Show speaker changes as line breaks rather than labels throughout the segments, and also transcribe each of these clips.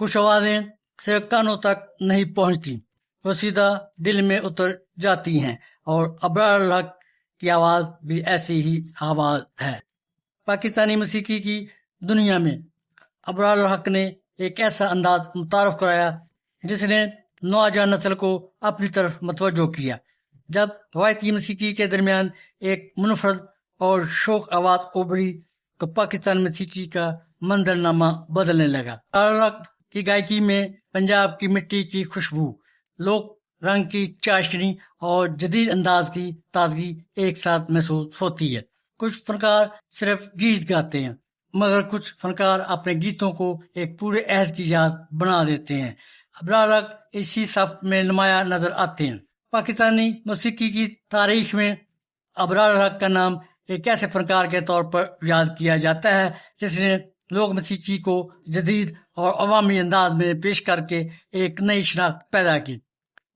کچھ آوازیں صرف کانوں تک نہیں پہنچتی، وہ سیدھا دل میں اتر جاتی ہیں، اور ابرار الحق کی آواز بھی ایسی ہی آواز ہے۔ پاکستانی موسیقی کی دنیا میں ابرار الحق نے ایک ایسا انداز متعارف کرایا جس نے نوجوان نسل کو اپنی طرف متوجہ کیا۔ جب روایتی موسیقی کے درمیان ایک منفرد اور شوق آواز ابھری تو پاکستان موسیقی کا منظرنامہ بدلنے لگا۔ ابرار الحق کی گائیکی میں پنجاب کی مٹی کی خوشبو، لوک رنگ کی چاشنی اور جدید انداز کی تازگی ایک ساتھ محسوس ہوتی ہے۔ کچھ فنکار صرف گیت گاتے ہیں، مگر کچھ فنکار اپنے گیتوں کو ایک پورے عہد کی یاد بنا دیتے ہیں۔ ابرار الحق اسی صف میں نمایاں نظر آتے ہیں۔ پاکستانی موسیقی کی تاریخ میں ابرار الحق کا نام ایک ایسے فنکار کے طور پر یاد کیا جاتا ہے جس نے لوک موسیقی کو جدید اور عوامی انداز میں پیش کر کے ایک نئی شناخت پیدا کی۔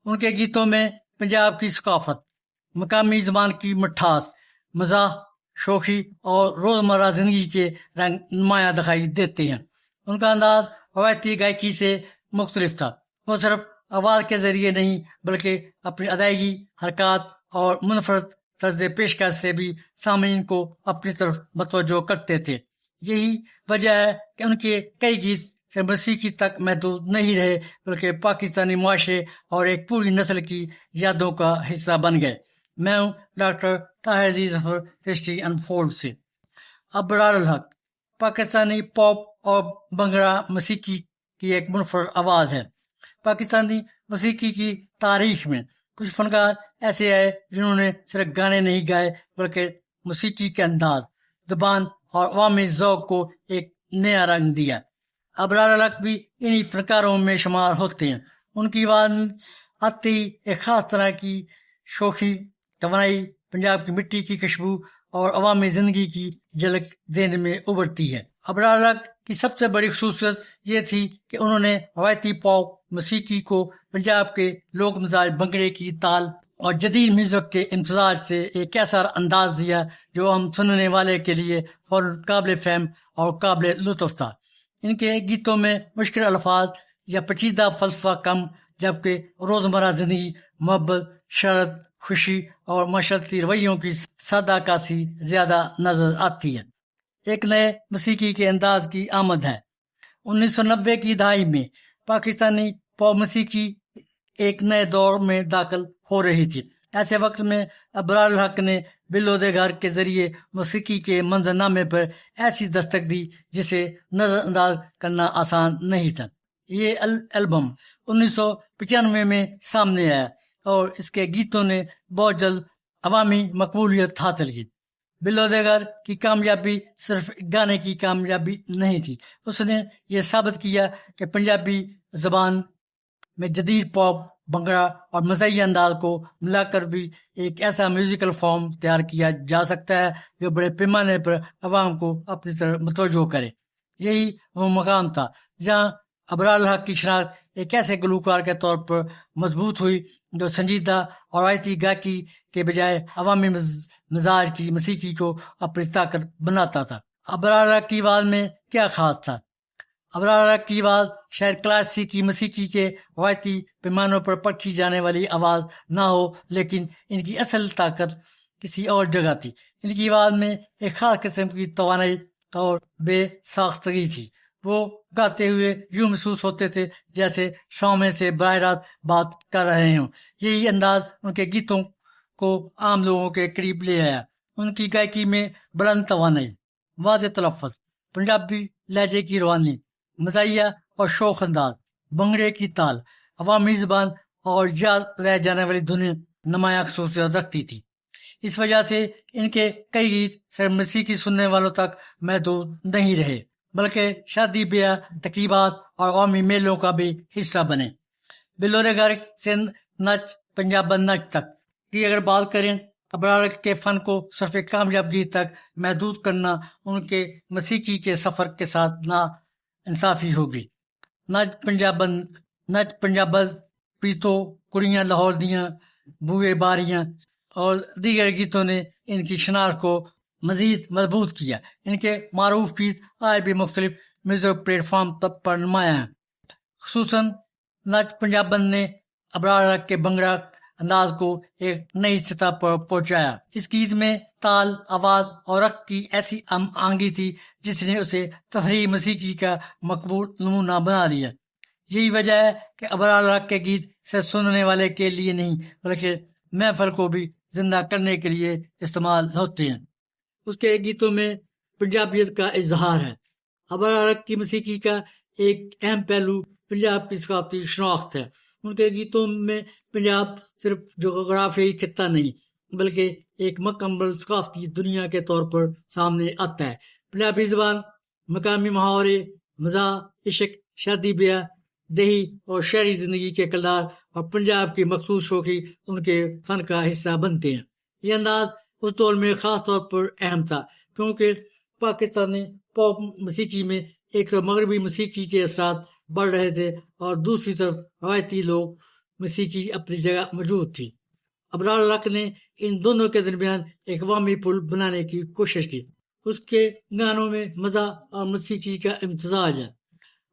ان کے گیتوں میں پنجاب کی ثقافت، مقامی زبان کی مٹھاس، مزاح، شوخی اور روزمرہ زندگی کے رنگ نمایاں دکھائی دیتے ہیں۔ ان کا انداز روایتی گائیکی سے مختلف تھا۔ وہ صرف آواز کے ذریعے نہیں بلکہ اپنی ادائیگی، حرکات اور منفرد طرز پیشکش سے بھی سامعین کو اپنی طرف متوجہ کرتے تھے۔ یہی وجہ ہے کہ ان کے کئی گیت صرف موسیقی تک محدود نہیں رہے بلکہ پاکستانی معاشرے اور ایک پوری نسل کی یادوں کا حصہ بن گئے۔ میں ہوں ڈاکٹر طاہر عزیز ظفر، ہسٹری انفولڈ سے۔ ابرار الحق پاکستانی پاپ اور بھنگڑا موسیقی کی ایک منفرد آواز ہے۔ پاکستانی موسیقی کی تاریخ میں کچھ فنکار ایسے آئے جنہوں نے صرف گانے نہیں گائے بلکہ موسیقی کے انداز، زبان اور عوامی ذوق کو ایک نیا رنگ دیا۔ ابرار الحق بھی انہی فنکاروں میں شمار ہوتے ہیں۔ ان کی آواز آتے ہی ایک خاص طرح کی شوخی، توانائی، پنجاب کی مٹی کی خوشبو اور عوامی زندگی کی جھلک ذہن میں ابھرتی ہے۔ ابرار الحق کی سب سے بڑی خصوصیت یہ تھی کہ انہوں نے روایتی پاپ موسیقی کو پنجاب کے لوک مزاج بھنگڑے کی تال اور جدید میوزک کے امتزاج سے ایک ایسا انداز دیا جو ہم سننے والے کے لیے فوراً قابل فہم اور قابل لطف تھا۔ ان کے گیتوں میں مشکل الفاظ یا پیچیدہ فلسفہ کم، جبکہ روزمرہ زندگی، محبت، شرط، خوشی اور معاشرتی رویوں کی سادہ عکاسی زیادہ نظر آتی ہے۔ ایک نئے موسیقی کے انداز کی آمد ہے۔ 1990 کی دہائی میں پاکستانی پاپ موسیقی ایک نئے دور میں داخل ہو رہی تھی۔ ایسے وقت میں ابرار الحق نے بلو دے گھر کے ذریعے موسیقی کے منظرنامے پر ایسی دستک دی جسے نظر انداز کرنا آسان نہیں تھا۔ یہ البم 1995 میں سامنے آیا اور اس کے گیتوں نے بہت جلد عوامی مقبولیت حاصل کی۔ بلو دے گھر کی کامیابی صرف گانے کی کامیابی نہیں تھی، اس نے یہ ثابت کیا کہ پنجابی زبان میں جدید پاپ، بھنگڑا اور مزاحیہ انداز کو ملا کر بھی ایک ایسا میوزیکل فارم تیار کیا جا سکتا ہے جو بڑے پیمانے پر عوام کو اپنی طرف متوجہ کرے۔ یہی وہ مقام تھا جہاں ابرار الحق کی شناخت ایک ایسے گلوکار کے طور پر مضبوط ہوئی جو سنجیدہ اور روایتی گائیکی کے بجائے عوامی مزاج کی موسیقی کو اپنی طاقت بناتا تھا۔ ابرار الحق کی آواز میں کیا خاص تھا؟ ابرار الحق کی آواز شاید کلاسیکی موسیقی کے روایتی پیمانوں پر پرکھی جانے والی آواز نہ ہو، لیکن ان کی اصل طاقت کسی اور جگہ تھی۔ ان کی آواز میں ایک خاص قسم کی توانائی اور بے ساختگی تھی۔ وہ گاتے ہوئے یوں محسوس ہوتے تھے جیسے سامنے سے براہ راست بات کر رہے ہوں۔ یہی انداز ان کے گیتوں کو عام لوگوں کے قریب لے آیا۔ ان کی گائیکی میں بلند توانائی، واضح تلفظ، پنجابی لہجے کی روانی، مزاحیہ اور شوخ انداز، بھنگڑے کی تال، عوامی زبان اور یاد رہ جانے والی دھنیں نمایاں خصوصیت رکھتی تھی۔ اس وجہ سے ان کے کئی گیت صرف موسیقی سننے والوں تک محدود نہیں رہے بلکہ شادی بیاہ، تقریبات اور عوامی میلوں کا بھی حصہ بنے۔ بلو دے گھر سے نچ پنجابن نچ تک کی اگر بات کریں، ابرار کے فن کو صرف ایک کامیاب گیت تک محدود کرنا ان کے موسیقی کے سفر کے ساتھ نا انصافی ہوگی۔ نچ پنجابن، پیتو، کڑیاں لاہور دیاں، بوئے باریاں اور دیگر گیتوں نے ان کی شناخت کو مزید مضبوط کیا۔ ان کے معروف گیت آج بھی مختلف میوزک پلیٹ فارم پر نمایاں ہیں۔ خصوصاً نچ پنجابن نے ابرار حق کے بنگڑا انداز کو ایک نئی سطح پر پہنچایا. اس گیت میں تال، آواز اور رقص کی ایسی آہنگی تھی جس نے اسے تفریحی موسیقی کا مقبول نمونہ بنا دیا. یہی وجہ ہے کہ ابرار حق کے گیت صرف سننے والے کے لیے نہیں بلکہ محفل کو بھی زندہ کرنے کے لیے استعمال ہوتے ہیں. اس کے گیتوں میں پنجابیت کا اظہار ہے. ابرار حق کی موسیقی کا ایک اہم پہلو پنجاب کی ثقافتی شناخت ہے. ان کے گیتوں میں پنجاب صرف جغرافیائی خطہ نہیں بلکہ ایک مکمل ثقافتی دنیا کے طور پر سامنے آتا ہے. پنجابی زبان، مقامی محاورے، مزاح، عشق، شادی بیاہ، دیہی اور شہری زندگی کے کردار اور پنجاب کی مخصوص شوخی ان کے فن کا حصہ بنتے ہیں. یہ انداز اس دور میں خاص طور پر اہم تھا کیونکہ پاکستانی پاپ موسیقی میں ایک تو مغربی موسیقی کے اثرات بڑھ رہے تھے اور دوسری طرف روایتی لوک موسیقی اپنی جگہ موجود تھی. ابرار حق نے ان دونوں کے درمیان ایک عوامی پل بنانے کی کوشش کی. اس کے گانوں میں مزاح اور موسیقی کا امتزاج ہے.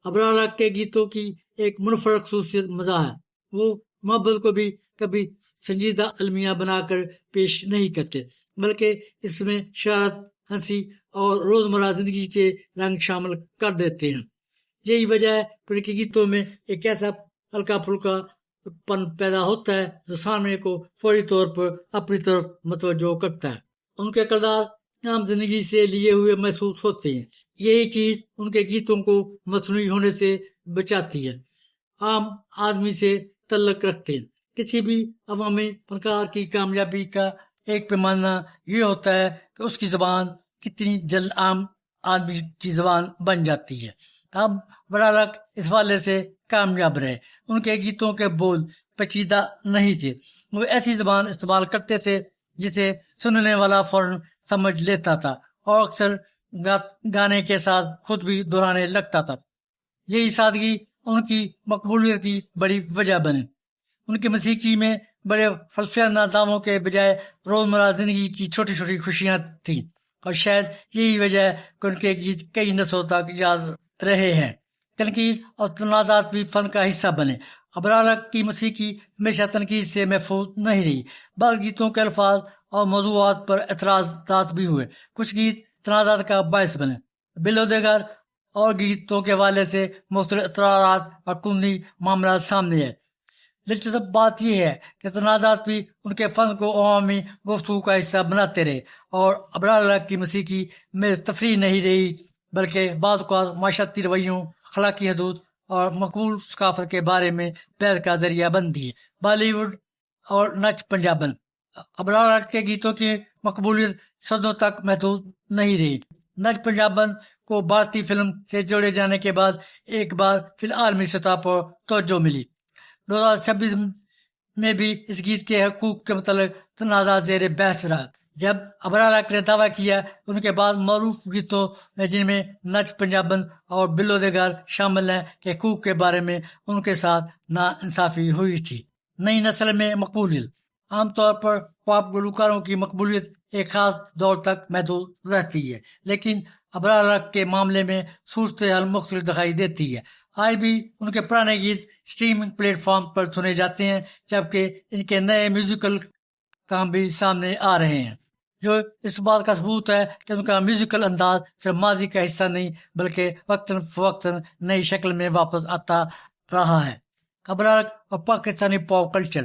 ابرار حق کے گیتوں کی ایک منفرد خصوصیت مزاح ہے. وہ محبت کو بھی کبھی سنجیدہ المیہ بنا کر پیش نہیں کرتے بلکہ اس میں شرارت، ہنسی اور روزمرہ زندگی کے رنگ شامل کر دیتے ہیں. یہی وجہ ہے کہ ان کے گیتوں میں ایک ایسا ہلکا پھلکا پن پیدا ہوتا ہے جو سامنے کو فوری طور پر اپنی طرف متوجہ کرتا ہے. ان کے کردار عام زندگی سے لیے ہوئے محسوس ہوتے ہیں. یہی چیز ان کے گیتوں کو مصنوعی ہونے سے بچاتی ہے. عام آدمی سے تعلق رکھتے ہیں. کسی بھی عوامی فنکار کی کامیابی کا ایک پیمانہ یہ ہوتا ہے کہ اس کی زبان کتنی جلد عام آدمی کی زبان بن جاتی ہے. اب ابرار حق اس والے سے کامیاب رہے. ان کے گیتوں کے بول پیچیدہ نہیں تھے. وہ ایسی زبان استعمال کرتے تھے جسے سننے والا فوراً سمجھ لیتا تھا اور اکثر گانے کے ساتھ خود بھی دہرانے لگتا تھا. یہی سادگی ان کی مقبولیت کی بڑی وجہ بنے. ان کی موسیقی میں بڑے فلسفیانہ دعووں کے بجائے روزمرہ زندگی کی چھوٹی چھوٹی خوشیاں تھیں اور شاید یہی وجہ ہے کہ ان کے گیت کئی نسلوں تک یاد رہے ہیں. تنقید اور تنازعات بھی فن کا حصہ بنے. ابرار حق کی موسیقی ہمیشہ تنقید سے محفوظ نہیں رہی. بعض گیتوں کے الفاظ اور موضوعات پر اعتراضات بھی ہوئے. کچھ گیت تنازعات کا باعث بنے. بلودگر اور گیتوں کے حوالے سے مختلف اعتراضات اور قانونی معاملات سامنے آئے. دلچسپ بات یہ ہے کہ تنازعات بھی ان کے فن کو عوامی گفتگو کا حصہ بناتے رہے اور ابرار حق کی موسیقی میں تفریح نہیں رہی بلکہ بعض اوقات معاشرتی رویوں، اخلاقی حدود اور مقبول ثقافت کے بارے میں بحث کا ذریعہ بنتی ہے. بالی ووڈ اور نچ پنجابن. ابرار حق کے گیتوں کی مقبولیت صدیوں تک محدود نہیں رہی. نچ پنجابن کو بھارتی فلم سے جوڑے جانے کے بعد ایک بار فی العالمی سطح پر توجہ ملی. 2026 میں بھی اس گیت کے حقوق کے متعلق تنازع زیر بحث رہا. جب ابرار حق نے دعویٰ کیا ان کے بعد معروف گیتوں میں جن میں نچ پنجابن اور بلودگر شامل ہیں کے حقوق کے بارے میں ان کے ساتھ ناانصافی ہوئی تھی. نئی نسل میں مقبولیت. عام طور پر پاپ گلوکاروں کی مقبولیت ایک خاص دور تک محدود رہتی ہے لیکن ابرار حق کے معاملے میں صورتحال مختلف دکھائی دیتی ہے. آج بھی ان کے پرانے گیت اسٹریمنگ پلیٹ فارم پر سنے جاتے ہیں جبکہ ان کے نئے میوزیکل کام بھی سامنے آ رہے ہیں جو اس بات کا ثبوت ہے کہ ان کا میوزیکل انداز صرف ماضی کا حصہ نہیں بلکہ وقتاً فوقتاً نئی شکل میں واپس آتا رہا ہے. ابرار حق اور پاکستانی پاپ کلچر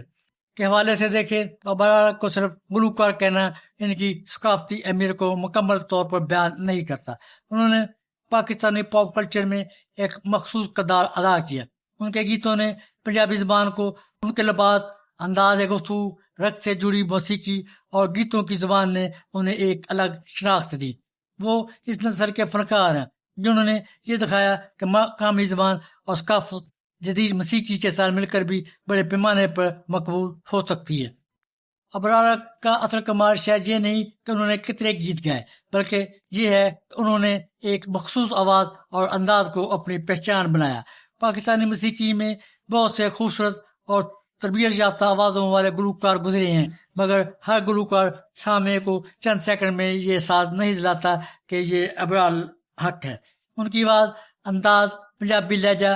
کے حوالے سے دیکھیں تو ابرار حق کو صرف گلوکار کہنا ان کی ثقافتی اہمیت کو مکمل طور پر بیان نہیں کرتا. انہوں نے پاکستانی پاپ کلچر میں ایک مخصوص کردار ادا کیا. ان کے گیتوں نے پنجابی زبان کو ان کے لباس، انداز گفتگو، رقص سے جڑی موسیقی اور گیتوں کی زبان نے انہیں ایک الگ شناخت دی. وہ اس نسل کے فنکار ہیں جنہوں نے یہ دکھایا کہ مقامی زبان اور ثقافت جدید موسیقی کے ساتھ مل کر بھی بڑے پیمانے پر مقبول ہو سکتی ہے. ابرار حق کا اصل کمال شاید یہ نہیں کہ انہوں نے کتنے گیت گائے بلکہ یہ ہے کہ انہوں نے ایک مخصوص آواز اور انداز کو اپنی پہچان بنایا. پاکستانی موسیقی میں بہت سے خوبصورت اور تربیت یافتہ آوازوں والے گلوکار گزرے ہیں مگر ہر گلوکار سامعین کو چند سیکنڈ میں یہ احساس نہیں دلاتا کہ یہ ابرار حق ہے. ان کی آواز، انداز، پنجابی لہجہ،